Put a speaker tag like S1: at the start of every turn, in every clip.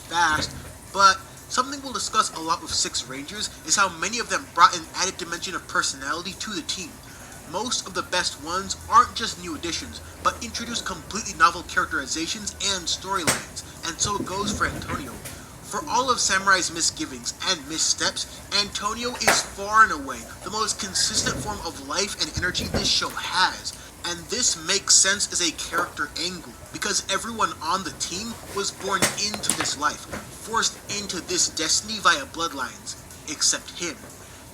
S1: fast, but something we'll discuss a lot with Six Rangers is how many of them brought an added dimension of personality to the team. Most of the best ones aren't just new additions, but introduce completely novel characterizations and storylines, and so it goes for Antonio. For all of Samurai's misgivings and missteps, Antonio is far and away the most consistent form of life and energy this show has, and this makes sense as a character angle, because everyone on the team was born into this life, forced into this destiny via bloodlines, except him.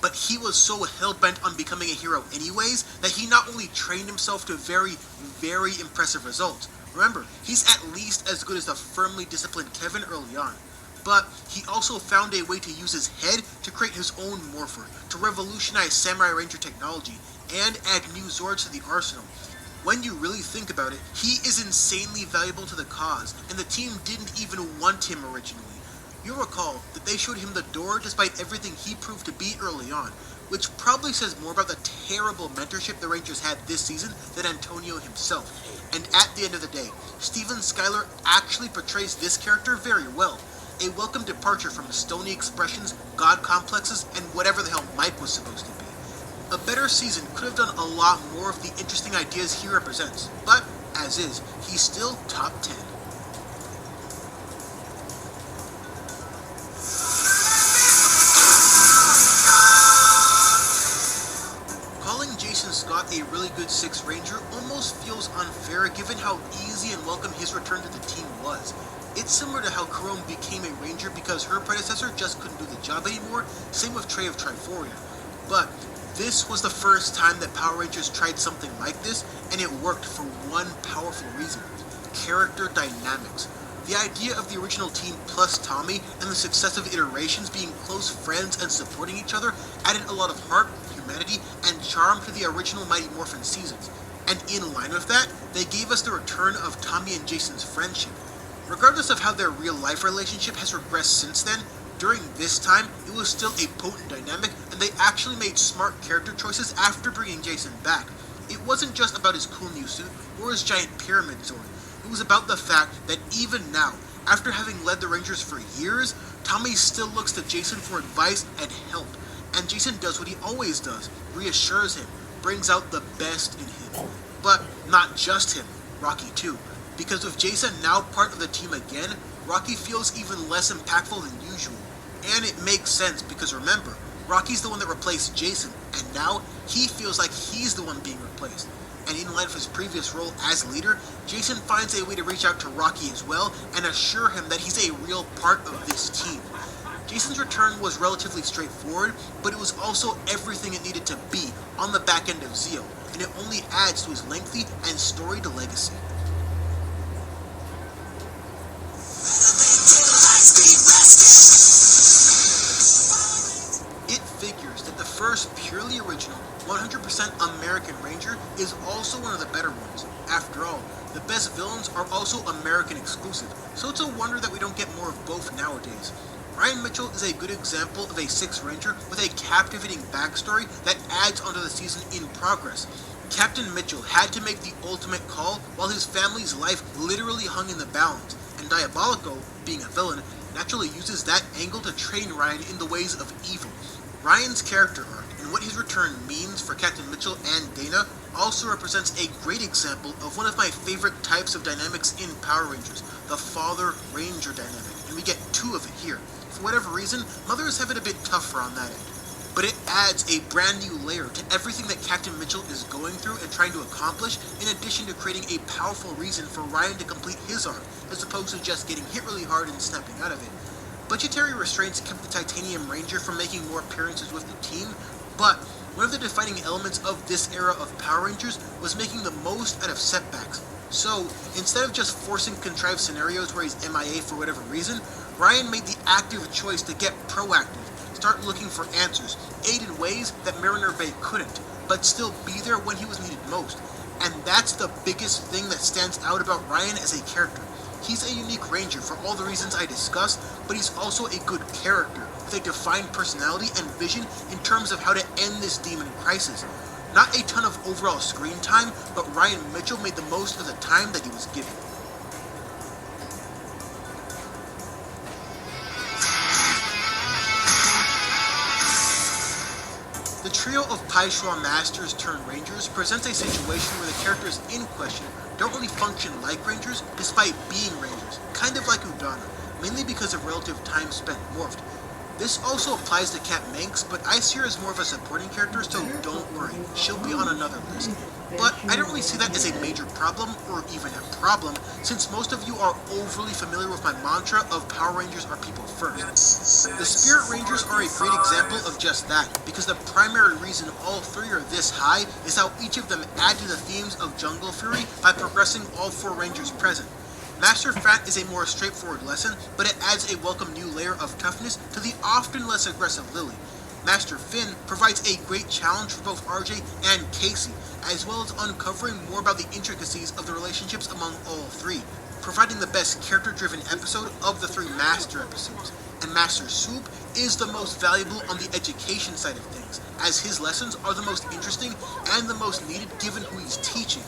S1: But he was so hell-bent on becoming a hero anyways, that he not only trained himself to very, very impressive results. Remember, he's at least as good as the firmly disciplined Kevin early on. But he also found a way to use his head to create his own morpher, to revolutionize Samurai Ranger technology, and add new Zords to the arsenal. When you really think about it, he is insanely valuable to the cause, and the team didn't even want him originally. You'll recall that they showed him the door despite everything he proved to be early on, which probably says more about the terrible mentorship the Rangers had this season than Antonio himself. And at the end of the day, Steven Skyler actually portrays this character very well. A welcome departure from stony expressions, god complexes, and whatever the hell Mike was supposed to be. A better season could have done a lot more of the interesting ideas he represents, but, as is, he's still top 10. Calling Jason Scott a really good Six Ranger almost feels unfair given how easy and welcome his return to the team was. It's similar to how Chrome became a Ranger because her predecessor just couldn't do the job anymore, same with Trey of Triforia. But this was the first time that Power Rangers tried something like this, and it worked for one powerful reason: character dynamics. The idea of the original team plus Tommy and the successive iterations being close friends and supporting each other added a lot of heart, humanity, and charm to the original Mighty Morphin seasons. And in line with that, they gave us the return of Tommy and Jason's friendship. Regardless of how their real-life relationship has regressed since then, during this time, it was still a potent dynamic, and they actually made smart character choices after bringing Jason back. It wasn't just about his cool new suit or his giant pyramid Zord. It was about the fact that even now, after having led the Rangers for years, Tommy still looks to Jason for advice and help. And Jason does what he always does, reassures him, brings out the best in him. But not just him, Rocky too. Because with Jason now part of the team again, Rocky feels even less impactful than usual. And it makes sense because remember, Rocky's the one that replaced Jason, and now he feels like he's the one being replaced. And in line with his previous role as leader, Jason finds a way to reach out to Rocky as well and assure him that he's a real part of this team. Jason's return was relatively straightforward, but it was also everything it needed to be on the back end of Zeo, and it only adds to his lengthy and storied legacy. It figures that the first purely original, 100% American Ranger is also one of the better ones. After all, the best villains are also American exclusive, so it's a wonder that we don't get more of both nowadays. Ryan Mitchell is a good example of a Six Ranger with a captivating backstory that adds onto the season in progress. Captain Mitchell had to make the ultimate call while his family's life literally hung in the balance, and Diabolico, being a villain, naturally uses that angle to train Ryan in the ways of evil. Ryan's character arc and what his return means for Captain Mitchell and Dana also represents a great example of one of my favorite types of dynamics in Power Rangers, the father-ranger dynamic, and we get two of it here. For whatever reason, mothers have it a bit tougher on that end. But it adds a brand new layer to everything that Captain Mitchell is going through and trying to accomplish, in addition to creating a powerful reason for Ryan to complete his arc, as opposed to just getting hit really hard and snapping out of it. Budgetary restraints kept the Titanium Ranger from making more appearances with the team, but one of the defining elements of this era of Power Rangers was making the most out of setbacks. So, instead of just forcing contrived scenarios where he's MIA for whatever reason, Ryan made the active choice to get proactive, start looking for answers, aid in ways that Mariner Bay couldn't, but still be there when he was needed most. And that's the biggest thing that stands out about Ryan as a character. He's a unique Ranger for all the reasons I discussed, but he's also a good character, with a defined personality and vision in terms of how to end this demon crisis. Not a ton of overall screen time, but Ryan Mitchell made the most of the time that he was given. trio of Paishuo Masters turned Rangers presents a situation where the characters in question don't really function like Rangers despite being Rangers, kind of like Udana, mainly because of relative time spent morphed. This also applies to Cat Manx, but I see her as more of a supporting character, so don't worry, she'll be on another list. But I don't really see that as a major problem, or even a problem, since most of you are overly familiar with my mantra of Power Rangers are people first. The Spirit Rangers are a great example of just that, because the primary reason all three are this high is how each of them add to the themes of Jungle Fury by progressing all four Rangers present. Master Fat is a more straightforward lesson, but it adds a welcome new layer of toughness to the often less aggressive Lily. Master Finn provides a great challenge for both RJ and Casey, as well as uncovering more about the intricacies of the relationships among all three, providing the best character-driven episode of the three Master episodes. And Master Soup is the most valuable on the education side of things, as his lessons are the most interesting and the most needed given who he's teaching.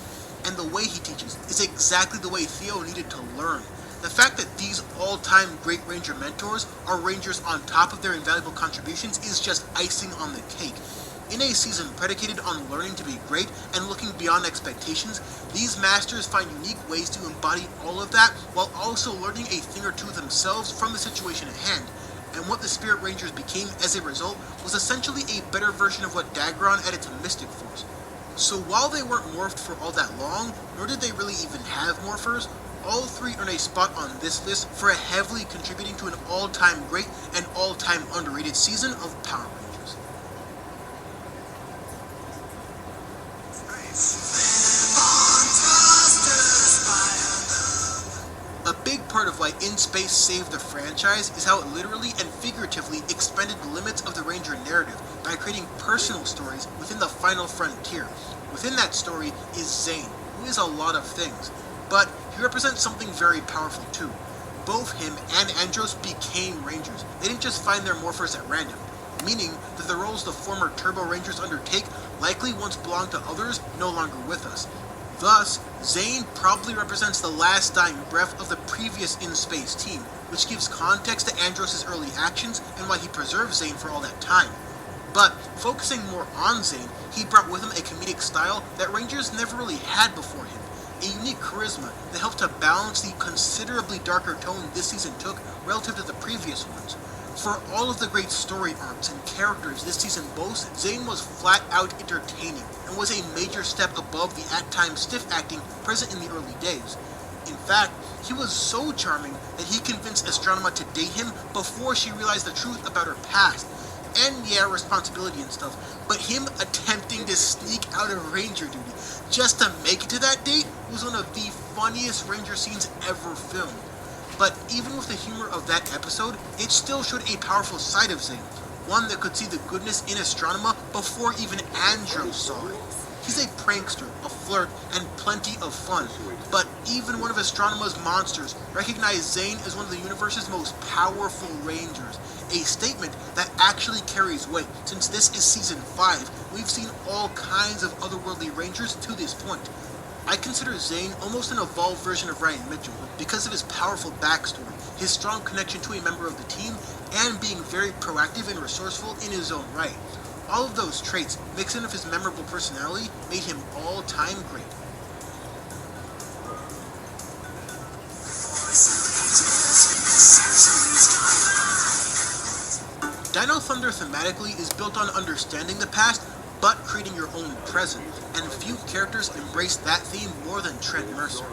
S1: And the way he teaches is exactly the way Theo needed to learn. The fact that these all-time great Ranger mentors are Rangers on top of their invaluable contributions is just icing on the cake. In a season predicated on learning to be great and looking beyond expectations, these Masters find unique ways to embody all of that while also learning a thing or two themselves from the situation at hand. And what the Spirit Rangers became as a result was essentially a better version of what Dagron added to Mystic Force. So while they weren't morphed for all that long, nor did they really even have morphers, all three earn a spot on this list for heavily contributing to an all-time great and all-time underrated season of Power Rangers. A big part of why In Space saved the franchise is how it literally and figuratively expanded the limits of the Ranger narrative by creating personal stories within the final frontier. Within that story is Zane, who is a lot of things, but he represents something very powerful too. Both him and Andros became Rangers. They didn't just find their morphers at random, meaning that the roles the former Turbo Rangers undertake likely once belonged to others no longer with us. Thus, Zane probably represents the last dying breath of the previous In Space team, which gives context to Andros' early actions and why he preserved Zane for all that time. But, focusing more on Zane, he brought with him a comedic style that Rangers never really had before him, a unique charisma that helped to balance the considerably darker tone this season took relative to the previous ones. For all of the great story arcs and characters this season boasts, Zane was flat out entertaining, and was a major step above the at times stiff acting present in the early days. In fact, he was so charming that he convinced Astronema to date him before she realized the truth about her past. And yeah, responsibility and stuff, but him attempting to sneak out of Ranger duty just to make it to that date was one of the funniest Ranger scenes ever filmed. But even with the humor of that episode, it still showed a powerful side of Zane, one that could see the goodness in Astronema before even Andros saw it. He's a prankster, a flirt, and plenty of fun, but even one of Astronema's monsters recognized Zane as one of the universe's most powerful Rangers, a statement that actually carries weight, since this is Season 5, we've seen all kinds of otherworldly Rangers to this point. I consider Zane almost an evolved version of Ryan Mitchell, because of his powerful backstory, his strong connection to a member of the team, and being very proactive and resourceful in his own right. All of those traits, mixed in with his memorable personality, made him all-time great. Dino Thunder thematically is built on understanding the past, but creating your own present, and few characters embrace that theme more than Trent Mercer.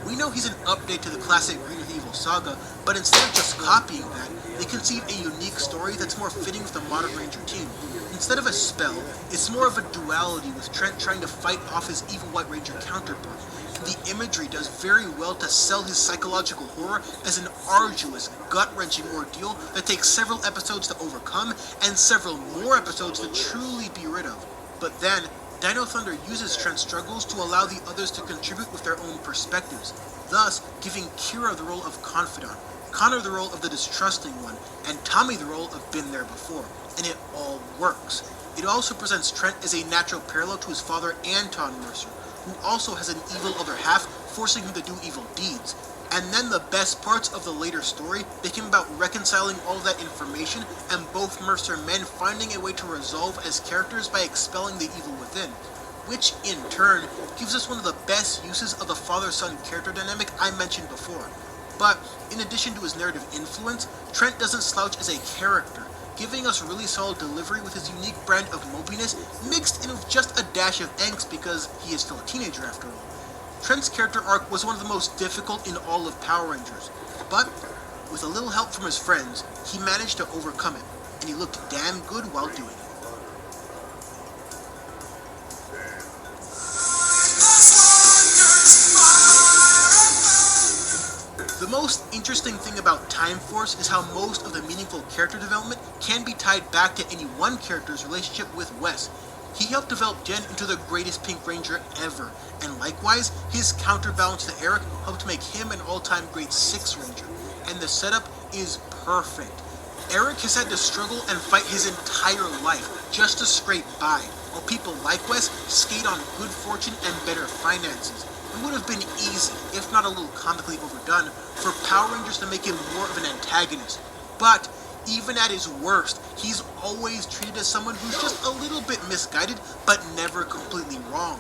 S1: We know he's an update to the classic Green with Evil saga, but instead of just copying that, they conceive a unique story that's more fitting with the modern Ranger team. Instead of a spell, it's more of a duality with Trent trying to fight off his evil White Ranger counterpart. The imagery does very well to sell his psychological horror as an arduous, gut-wrenching ordeal that takes several episodes to overcome and several more episodes to truly be rid of. But then, Dino Thunder uses Trent's struggles to allow the others to contribute with their own perspectives, thus giving Kira the role of confidant, Connor the role of the distrusting one, and Tommy the role of been there before, and it all works. It also presents Trent as a natural parallel to his father Anton Mercer, who also has an evil other half, forcing him to do evil deeds. And then the best parts of the later story became about reconciling all that information and both Mercer men finding a way to resolve as characters by expelling the evil within, which in turn gives us one of the best uses of the father-son character dynamic I mentioned before. But in addition to his narrative influence, Trent doesn't slouch as a character, giving us really solid delivery with his unique brand of mopiness mixed in with just a dash of angst because he is still a teenager after all. Trent's character arc was one of the most difficult in all of Power Rangers, but with a little help from his friends, he managed to overcome it, and he looked damn good while doing it. The most interesting thing about Time Force is how most of the meaningful character development can be tied back to any one character's relationship with Wes. He helped develop Jen into the greatest Pink Ranger ever, and likewise, his counterbalance to Eric helped make him an all-time great Six Ranger, and the setup is perfect. Eric has had to struggle and fight his entire life just to scrape by, while people like Wes skate on good fortune and better finances. It would have been easy, if not a little comically overdone, for Power Rangers to make him more of an antagonist, but even at his worst, he's always treated as someone who's just a little bit misguided, but never completely wrong.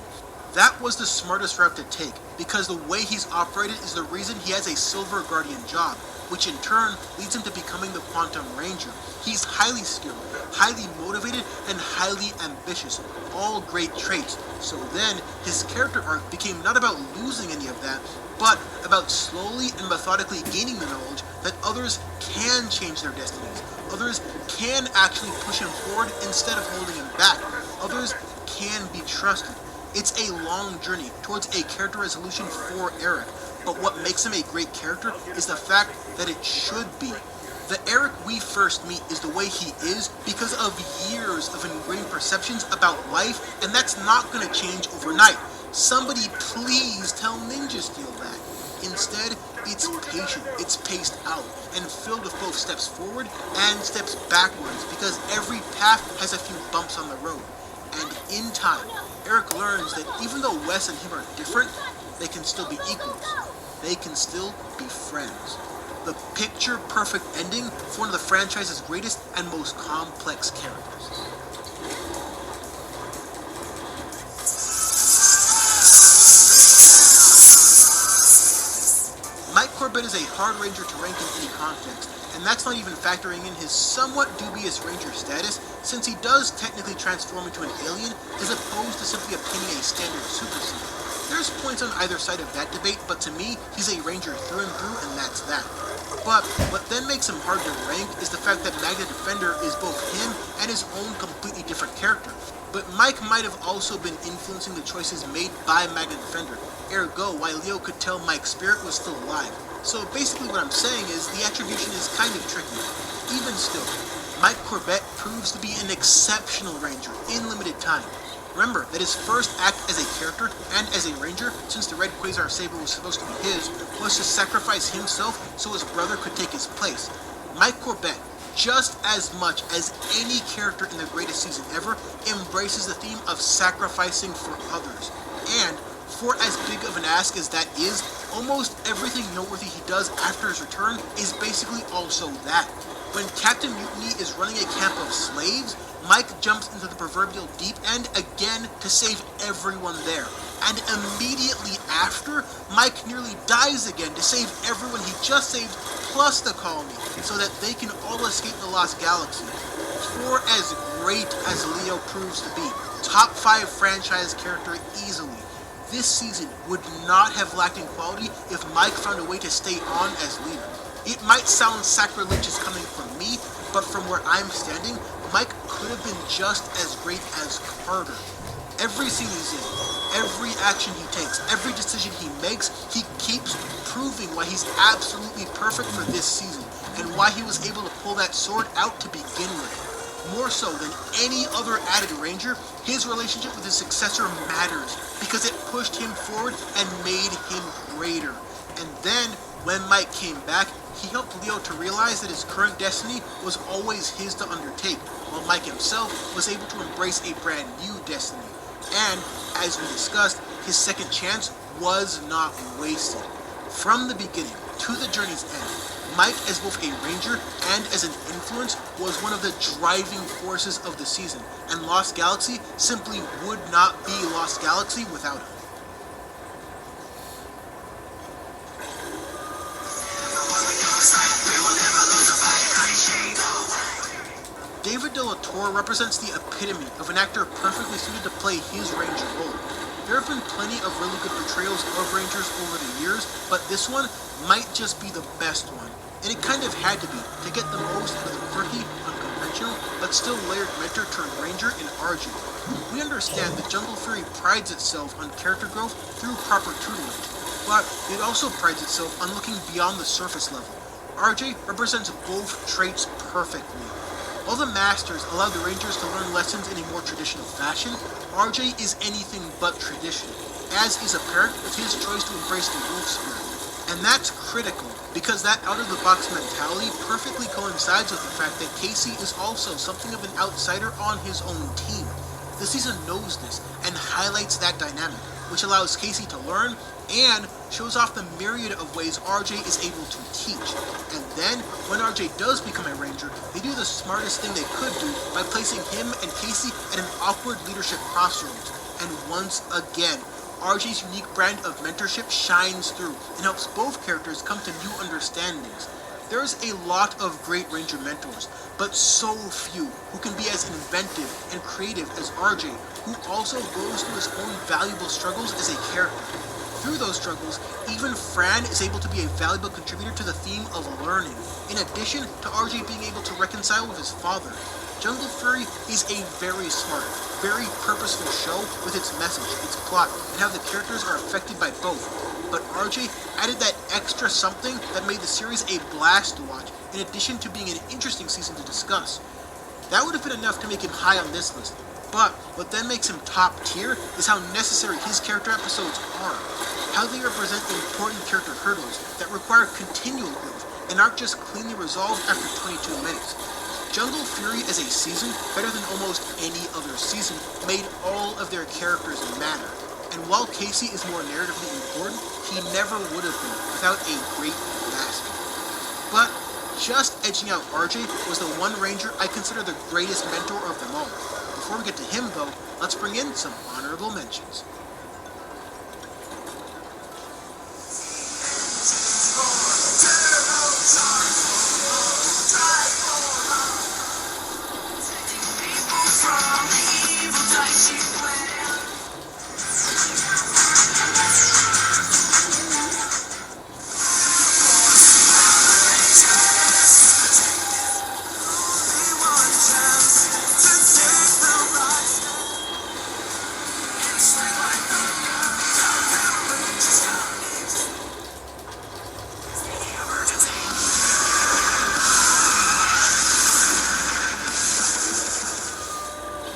S1: That was the smartest route to take, because the way he's operated is the reason he has a Silver Guardian job, which in turn leads him to becoming the Quantum Ranger. He's highly skilled, highly motivated, and highly ambitious, all great traits. So then, his character arc became not about losing any of that, but about slowly and methodically gaining the knowledge that others can change their destinies. Others can actually push him forward instead of holding him back. Others can be trusted. It's a long journey towards a character resolution for Eric, but what makes him a great character is the fact that it should be. The Eric we first meet is the way he is because of years of ingrained perceptions about life, and that's not going to change overnight. Somebody please tell Ninja Steel that. Instead, it's patient, it's paced out, and filled with both steps forward and steps backwards because every path has a few bumps on the road. And in time, Eric learns that even though Wes and him are different, they can still be equals. They can still be friends. The picture-perfect ending for one of the franchise's greatest and most complex characters. Mike Corbett is a hard Ranger to rank in any context, and that's not even factoring in his somewhat dubious Ranger status, since he does technically transform into an alien as opposed to simply obtaining a standard super suit. There's points on either side of that debate, but to me, he's a Ranger through and through, and that's that. But what then makes him hard to rank is the fact that Magna Defender is both him and his own completely different character. But Mike might have also been influencing the choices made by Magna Defender, ergo why Leo could tell Mike's spirit was still alive. So basically what I'm saying is the attribution is kind of tricky. Even still, Mike Corbett proves to be an exceptional Ranger in limited time. Remember that his first act as a character and as a Ranger, since the Red Quasar Saber was supposed to be his, was to sacrifice himself so his brother could take his place. Mike Corbett, just as much as any character in the greatest season ever, embraces the theme of sacrificing for others. And for as big of an ask as that is, almost everything noteworthy he does after his return is basically also that. When Captain Mutiny is running a camp of slaves, Mike jumps into the proverbial deep end again to save everyone there. And immediately after, Mike nearly dies again to save everyone he just saved, plus the colony, so that they can all escape the Lost Galaxy. For as great as Leo proves to be, top 5 franchise character easily, this season would not have lacked in quality if Mike found a way to stay on as leader. It might sound sacrilegious coming from me, but from where I'm standing, Mike could have been just as great as Carter. Every scene he's in, every action he takes, every decision he makes, he keeps proving why he's absolutely perfect for this season, and why he was able to pull that sword out to begin with. More so than any other added Ranger, his relationship with his successor matters, because it pushed him forward and made him greater. And then, when Mike came back, he helped Leo to realize that his current destiny was always his to undertake, while Mike himself was able to embrace a brand new destiny. And, as we discussed, his second chance was not wasted. From the beginning to the journey's end, Mike, as both a ranger and as an influence, was one of the driving forces of the season, and Lost Galaxy simply would not be Lost Galaxy without him. David de la Torre represents the epitome of an actor perfectly suited to play his ranger role. There have been plenty of really good portrayals of rangers over the years, but this one might just be the best one. And it kind of had to be, to get the most out of the quirky, unconventional, but still layered mentor turned ranger in RJ. We understand that Jungle Fury prides itself on character growth through proper tutelage, but it also prides itself on looking beyond the surface level. RJ represents both traits perfectly. While the Masters allowed the Rangers to learn lessons in a more traditional fashion, RJ is anything but traditional, as is apparent with his choice to embrace the wolf spirit. And that's critical, because that out-of-the-box mentality perfectly coincides with the fact that Casey is also something of an outsider on his own team. The season knows this, and highlights that dynamic, which allows Casey to learn, and shows off the myriad of ways RJ is able to teach. And then, when RJ does become a ranger, they do the smartest thing they could do by placing him and Casey at an awkward leadership crossroads. And once again, RJ's unique brand of mentorship shines through and helps both characters come to new understandings. There's a lot of great ranger mentors, but so few who can be as inventive and creative as RJ, who also goes through his own valuable struggles as a character. Through those struggles, even Fran is able to be a valuable contributor to the theme of learning, in addition to RJ being able to reconcile with his father. Jungle Fury is a very smart, very purposeful show with its message, its plot, and how the characters are affected by both. But RJ added that extra something that made the series a blast to watch, in addition to being an interesting season to discuss. That would have been enough to make him high on this list, but what then makes him top tier is how necessary his character episodes are. How they represent important character hurdles that require continual growth and aren't just cleanly resolved after 22 minutes. Jungle Fury as a season, better than almost any other season, made all of their characters matter. And while Casey is more narratively important, he never would have been without a great master. But just edging out RJ was the one ranger I consider the greatest mentor of them all. Before we get to him though, let's bring in some honorable mentions.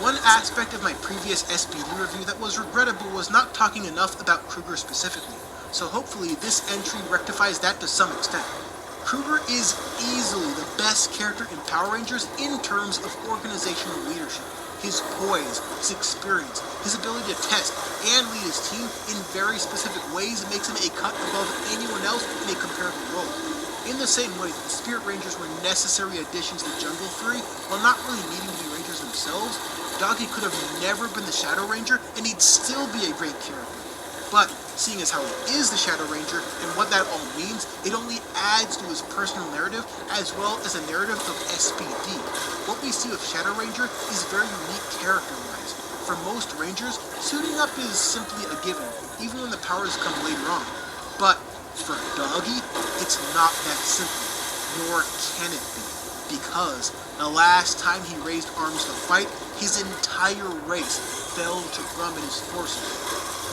S1: One aspect of my previous SPD review that was regrettable was not talking enough about Kruger specifically, so hopefully this entry rectifies that to some extent. Kruger is easily the best character in Power Rangers in terms of organizational leadership. His poise, his experience, his ability to test and lead his team in very specific ways makes him a cut above anyone else in a comparable role. In the same way, the Spirit Rangers were necessary additions to Jungle Fury, while not really needing to be Rangers themselves. Doggy could have never been the Shadow Ranger, and he'd still be a great character. But, seeing as how he is the Shadow Ranger, and what that all means, it only adds to his personal narrative, as well as a narrative of SPD. What we see with Shadow Ranger is very unique character-wise. For most Rangers, suiting up is simply a given, even when the powers come later on. But, for Doggy, it's not that simple, nor can it be. Because the last time he raised arms to fight, his entire race fell to Grum and his forces.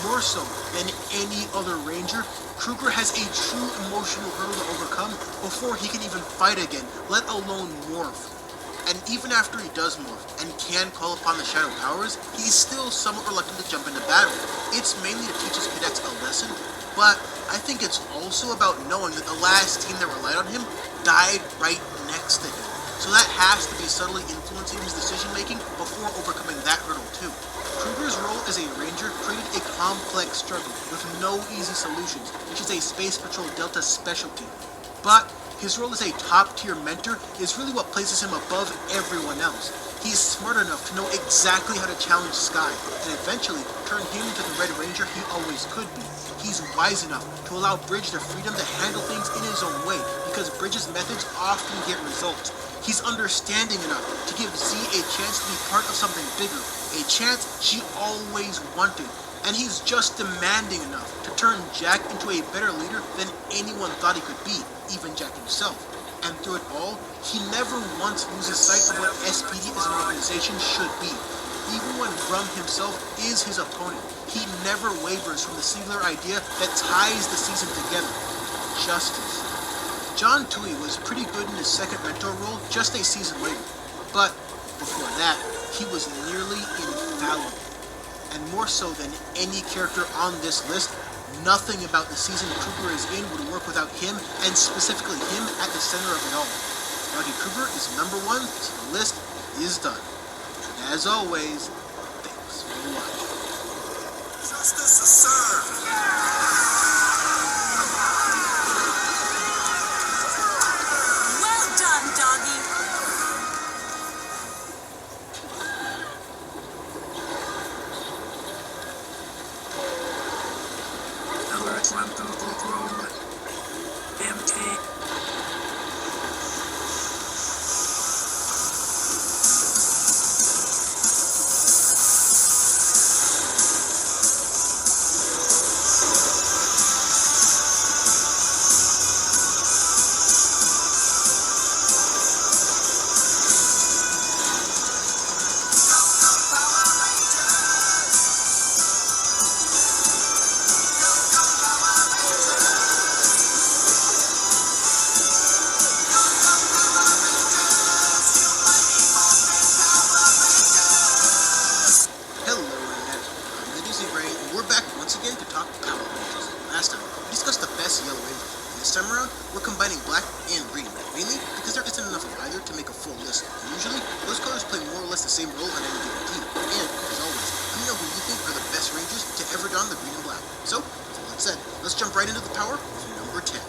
S1: More so than any other Ranger, Kruger has a true emotional hurdle to overcome before he can even fight again, let alone morph. And even after he does morph and can call upon the Shadow powers, he's still somewhat reluctant to jump into battle. It's mainly to teach his cadets a lesson, but I think it's also about knowing that the last team that relied on him died right next to him. So that has to be subtly influencing his decision-making before overcoming that hurdle too. Kruger's role as a ranger created a complex struggle with no easy solutions, which is a Space Patrol Delta specialty. But his role as a top-tier mentor is really what places him above everyone else. He's smart enough to know exactly how to challenge Sky, and eventually turn him into the Red Ranger he always could be. He's wise enough to allow Bridge the freedom to handle things in his own way, because Bridge's methods often get results. He's understanding enough to give Z a chance to be part of something bigger, a chance she always wanted. And he's just demanding enough to turn Jack into a better leader than anyone thought he could be, even Jack himself. And through it all, he never once loses sight of what SPD as an organization should be. Even when Brum himself is his opponent, he never wavers from the singular idea that ties the season together: justice. John Toohey was pretty good in his second mentor role just a season later, but before that, he was nearly infallible. And more so than any character on this list, nothing about the season Kruger is in would work without him, and specifically him at the center of it all. Rowdy Kruger is number one, so the list is done. And as always, thanks for watching.
S2: Justice is served.
S3: Well done, doggy.
S2: Alert 1 to book room. Empty.
S1: Last time, we discussed the best Yellow Ranger, and this time around, we're combining black and green, mainly because there isn't enough of either to make a full list. Usually, those colors play more or less the same role on any given team, and, as always, let me know who you think are the best Rangers to ever don the green and black. So, with all that said, let's jump right into the power with number 10.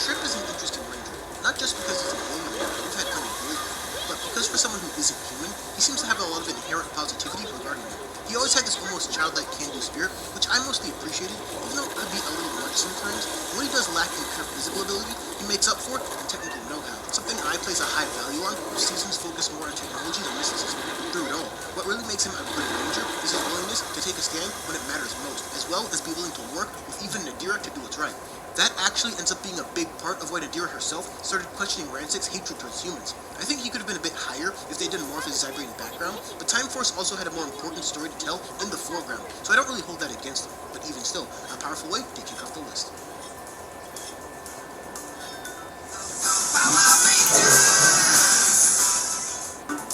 S1: Trip is an interesting Ranger, not just because he's a alien, we've had plenty of bullies, but because for someone who isn't human, he seems to have a lot of inherent positivity regarding him. He always had this almost childlike can-do spirit, which I mostly appreciated, even though it could be a little much sometimes. And when he does lack in pure physical ability, he makes up for it in technical know-how, something I place a high value on, which seasons focus more on technology than mysticism. Through it all, what really makes him a good Ranger is his willingness to take a stand when it matters most, as well as be willing to work with even Nadira to do what's right. That actually ends up being a big part of why Nadira herself started questioning Ransic's hatred towards humans. I think he could have been a bit higher if they did more of his Zybrian background, but Time Force also had a more important story to tell in the foreground, so I don't really hold that against him, but even still, a powerful way to kick off the list.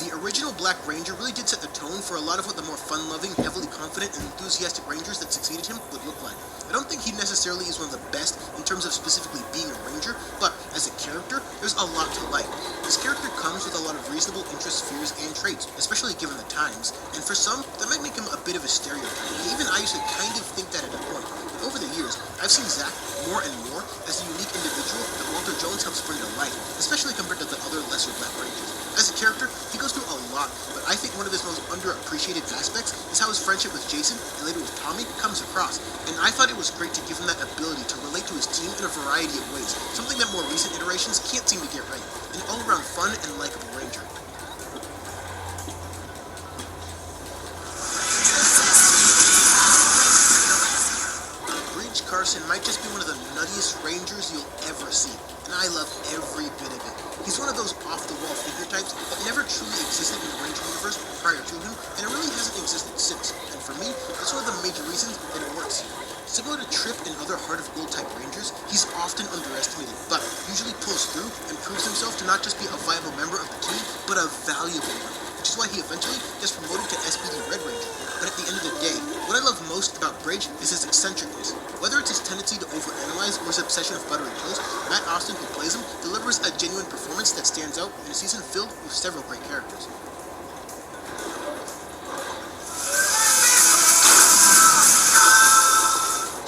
S1: The original Black Ranger really did set the tone for a lot of what the more fun-loving, heavily confident, and enthusiastic Rangers that succeeded him would look like. I don't think he necessarily is one of the best in terms of specifically being a Ranger, but as a character, there's a lot to like. This character comes with a lot of reasonable interests, fears, and traits, especially given the times, and for some, that might make him a bit of a stereotype. Even I used to kind of think that at a point, but over the years, I've seen Zack more and more as a unique individual that Walter Jones helps bring to life, especially compared to the other lesser Black Rangers. As a character, he goes through a lot, but I think one of his most underappreciated aspects is how his friendship with Jason, and later with Tommy, comes across, and I thought it was great to give him that ability to relate to his team in a variety of ways, something that more recent iterations can't seem to get right. An all-around fun and likable Ranger. Breach Carson might just be one of the nuttiest Rangers you'll ever see, and I love every bit of it. He's one of those off-the-wall figure types that never truly existed in the Ranger universe prior to him, and it really hasn't existed since, and for me, that's one of the major reasons that it works here. Similar to Trip and other Heart of Gold type Rangers, he's often underestimated, but usually pulls through and proves himself to not just be a viable member of the team, but a valuable one, which is why he eventually gets promoted to SPD Red Ranger. But at the end of the day, what I love most about Bridge is his eccentricness. Whether it's his tendency to overanalyze or his obsession with buttery toast, Matt Austin, who plays him, delivers a genuine performance that stands out in a season filled with several great characters.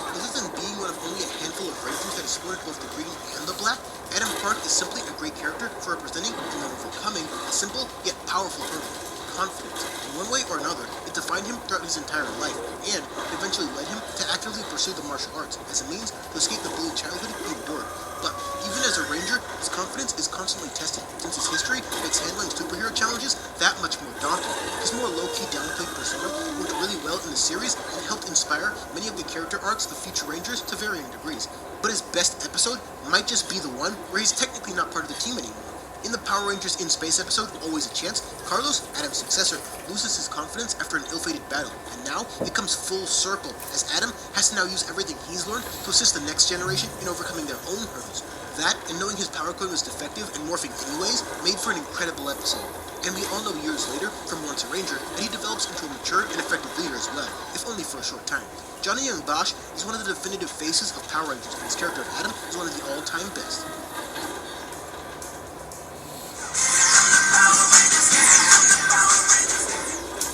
S1: Other than being one of only a handful of Rangers that has sported both the green and the black, Adam Park is simply a great character for representing and overcoming a simple yet powerful hurdle: confidence. In one way or another, it defined him throughout his entire life, and eventually led him to actively pursue the martial arts as a means to escape the bullied childhood he endured. But even as a ranger, his confidence is constantly tested, since his history makes handling superhero challenges that much more daunting. His more low-key, downplayed persona worked really well in the series and helped inspire many of the character arcs of future Rangers to varying degrees. But his best episode might just be the one where he's technically not part of the team anymore. In the Power Rangers in Space episode, Always a Chance, Carlos, Adam's successor, loses his confidence after an ill-fated battle, and now it comes full circle, as Adam has to now use everything he's learned to assist the next generation in overcoming their own hurdles. That, and knowing his power coin was defective and morphing anyways, made for an incredible episode. And we all know years later, from Once a Ranger, that he develops into a mature and effective leader as well, if only for a short time. Johnny Young Bosch is one of the definitive faces of Power Rangers, and his character of Adam is one of the all-time best.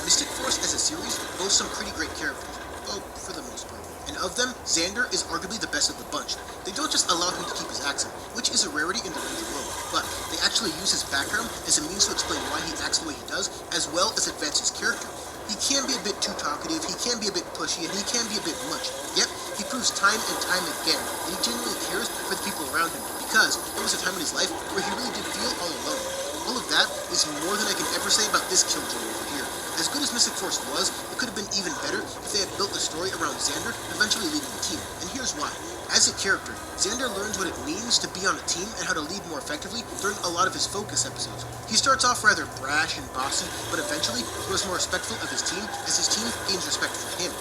S1: Mystic Force as a series boasts some pretty great characters, well, for the most part. And of them, Xander is arguably the best of the bunch. They don't just allow him to keep his accent, which is a rarity in the Ranger world, but they actually use his background as a means to explain why he acts the way he does, as well as advance his character. He can be a bit too talkative, he can be a bit pushy, and he can be a bit much. Yet, he proves time and time again that he genuinely cares for the people around him, because there was a time in his life where he really did feel all alone. All of that is more than I can ever say about this Killjoy over here. As good as Mystic Force was, it could have been even better if they had built a story around Xander eventually leading the team, and here's why. As a character, Xander learns what it means to be on a team and how to lead more effectively during a lot of his focus episodes. He starts off rather brash and bossy, but eventually grows more respectful of his team as his team gains respect for him.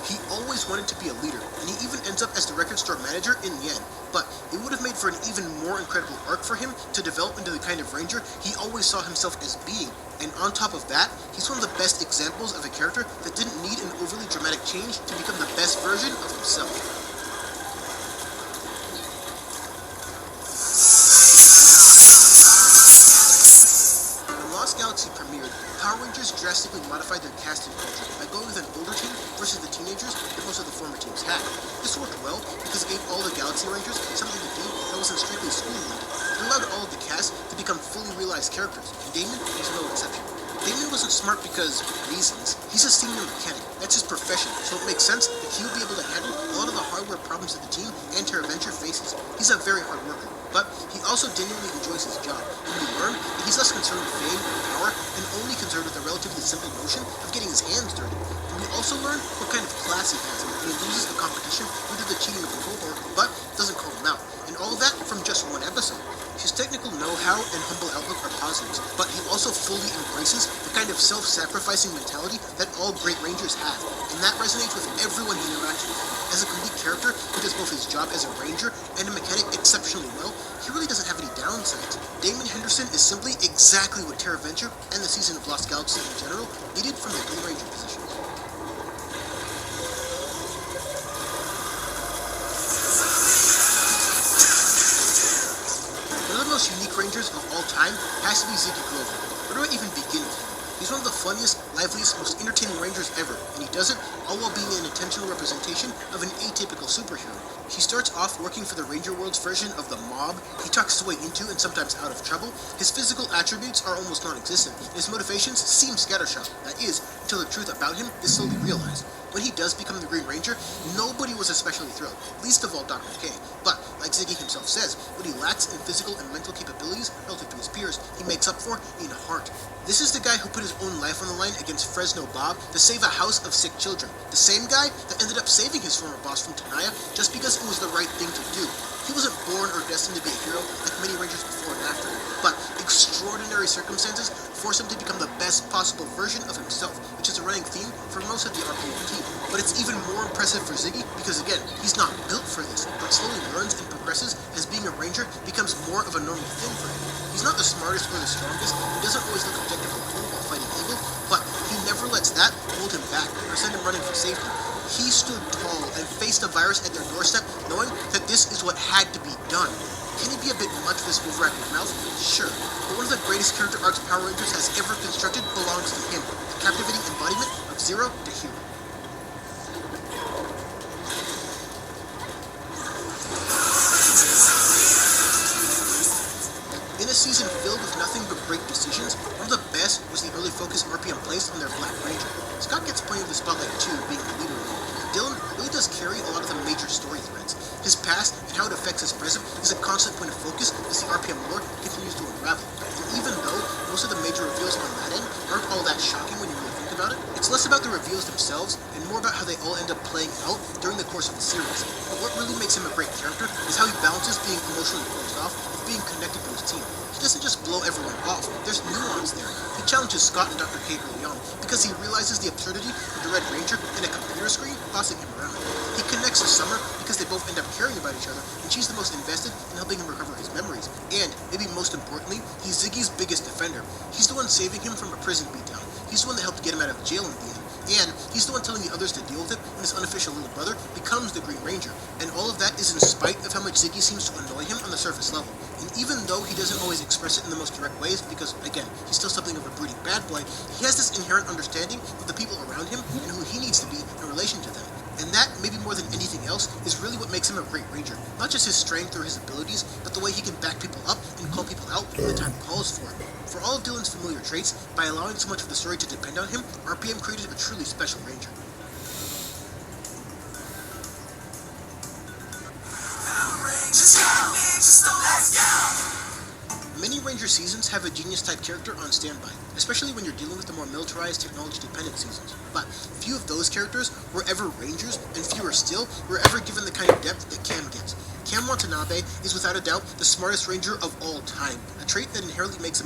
S1: He always wanted to be a leader, and he even ends up as the record store manager in the end. But it would have made for an even more incredible arc for him to develop into the kind of Ranger he always saw himself as being. And on top of that, he's one of the best examples of a character that didn't need an overly dramatic change to become the best version of himself. When Lost Galaxy premiered, Power Rangers drastically modified their casting culture by going with an older team versus the teenagers that most of the former teams had. This worked well because it gave all the Galaxy Rangers something to do that wasn't strictly school-related. It allowed all of the cast to become fully realized characters, and Damon was no exception. Damon wasn't smart because reasons. He's a senior mechanic. That's his profession, so it makes sense that he would be able to handle a lot of the hardware problems that the team and TerraVenture faces. He's a very hard worker, but he also genuinely enjoys his job, and we learn that he's less concerned with fame or power and only concerned with the relatively simple notion of getting his hands dirty. And we also learn what kind of class he has when he loses a competition due to the cheating of the cohort, but doesn't call him out. And all of that from just one episode. His technical know-how and humble outlook are positives, but he also fully embraces the kind of self-sacrificing mentality that all great Rangers have, and that resonates with everyone he interacts with. As a complete character who does both his job as a Ranger and a mechanic exceptionally well, he really doesn't have any downsides. Damon Henderson is simply exactly what TerraVenture and the season of Lost Galaxy in general needed from the Green Ranger position. One of the most unique Rangers of all time has to be Ziggy Grover. Where do I even begin with him? He's one of the funniest, liveliest, most entertaining Rangers ever, and he does it all while being an intentional representation of an atypical superhero. He starts off working for the Ranger World's version of the Mob. He talks his way into and sometimes out of trouble. His physical attributes are almost non-existent, and his motivations seem scattershot. That is, until the truth about him is slowly realized. When he does become the Green Ranger, nobody was especially thrilled, least of all Dr. K. But, like Ziggy himself says, what he lacks in physical and mental capabilities relative to his peers, he makes up for in heart. This is the guy who put his own life on the line against Fresno Bob to save a house of sick children. The same guy that ended up saving his former boss from Tenaya just because it was the right thing to do. He wasn't born or destined to be a hero like many Rangers before and after him, but extraordinary circumstances forced him to become the best possible version of himself, which is a running theme for most of the RPM team. But it's even more impressive for Ziggy because, again, he's not built for this, but slowly learns and progresses as being a Ranger becomes more of a normal thing for him. He's not the smartest or the strongest, he doesn't always look objectively cool while fighting evil, but he never never lets that hold him back or send him running for safety. He stood tall and faced the virus at their doorstep, knowing that this is what had to be done. Can he be a bit much for this overactive mouth? Sure, but one of the greatest character arcs Power Rangers has ever constructed belongs to him, the captivating embodiment of Zero to Hero. In a season filled with nothing but great decisions, one of the best was the early focus RPM placed on their Black Ranger. Scott gets plenty of the spotlight too, being the leader role. Dylan really does carry a lot of the major story threads. His past and how it affects his present is a constant point of focus as the RPM lore continues to unravel. And even though most of the major reveals on that end aren't all that shocking when you really think about it, it's less about the reveals themselves and more about how they all end up playing out during the course of the series. But what really makes him a great character is how he balances being emotionally closed off with being connected to his team. He doesn't just blow everyone off, there's nuance there. He challenges Scott and Dr. K early on because he realizes the absurdity of the Red Ranger and a computer screen bossing him around. He connects to Summer because they both end up caring about each other, and she's the most invested in helping him recover his memories. And, maybe most importantly, he's Ziggy's biggest defender. He's the one saving him from a prison beatdown. He's the one that helped get him out of jail in the end. And he's the one telling the others to deal with it when his unofficial little brother becomes the Green Ranger. And all of that is in spite of how much Ziggy seems to annoy him on the surface level. And even though he doesn't always express it in the most direct ways, because, again, he's still something of a brooding bad boy, he has this inherent understanding of the people around him and who he needs to be in relation to them. And that, maybe more than anything else, is really what makes him a great Ranger. Not just his strength or his abilities, but the way he can back people up and call people out when the time calls for it. For all of Dylan's familiar traits, by allowing so much of the story to depend on him, RPM created a truly special Ranger. Many Ranger seasons have a genius-type character on standby, especially when you're dealing with the more militarized, technology-dependent seasons. But few of those characters were ever Rangers, and fewer still were ever given the kind of depth that Cam gets. Cam Watanabe is without a doubt the smartest Ranger of all time, a trait that inherently makes him